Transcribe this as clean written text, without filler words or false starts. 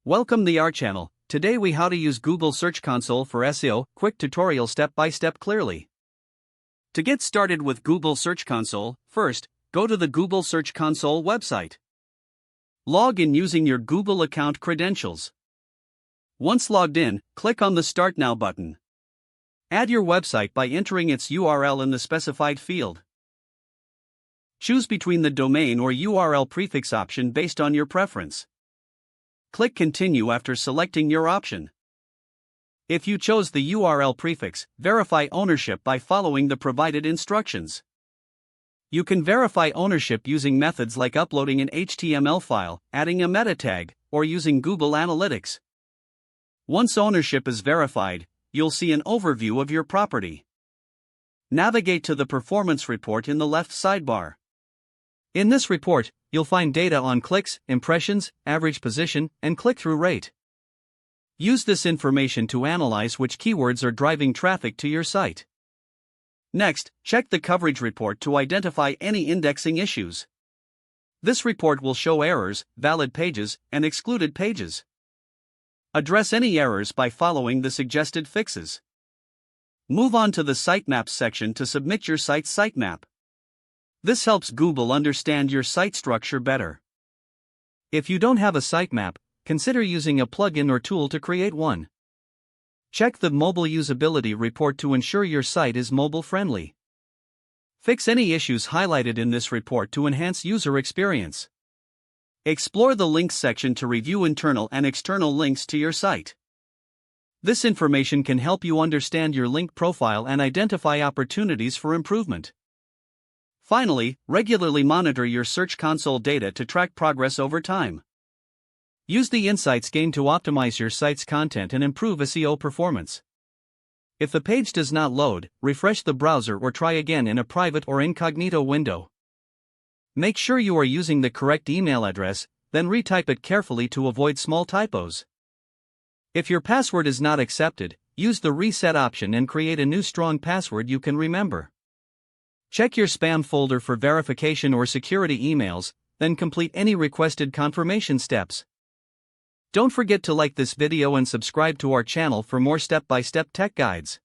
Welcome to our channel. Today we how to use Google Search Console for SEO, quick tutorial step by step clearly. To get started with Google Search Console, first, go to the Google Search Console website. Log in using your Google account credentials. Once logged in, click on the Start Now button. Add your website by entering its URL in the specified field. Choose between the domain or URL prefix option based on your preference. Click Continue after selecting your option. If you chose the URL prefix, verify ownership by following the provided instructions. You can verify ownership using methods like uploading an HTML file, adding a meta tag, or using Google Analytics. Once ownership is verified, you'll see an overview of your property. Navigate to the performance report in the left sidebar. In this report, you'll find data on clicks, impressions, average position, and click-through rate. Use this information to analyze which keywords are driving traffic to your site. Next, check the coverage report to identify any indexing issues. This report will show errors, valid pages, and excluded pages. Address any errors by following the suggested fixes. Move on to the Sitemaps section to submit your site's sitemap. This helps Google understand your site structure better. If you don't have a sitemap, consider using a plugin or tool to create one. Check the mobile usability report to ensure your site is mobile-friendly. Fix any issues highlighted in this report to enhance user experience. Explore the Links section to review internal and external links to your site. This information can help you understand your link profile and identify opportunities for improvement. Finally, regularly monitor your Search Console data to track progress over time. Use the insights gained to optimize your site's content and improve SEO performance. If the page does not load, refresh the browser or try again in a private or incognito window. Make sure you are using the correct email address, then retype it carefully to avoid small typos. If your password is not accepted, use the reset option and create a new strong password you can remember. Check your spam folder for verification or security emails, then complete any requested confirmation steps. Don't forget to like this video and subscribe to our channel for more step-by-step tech guides.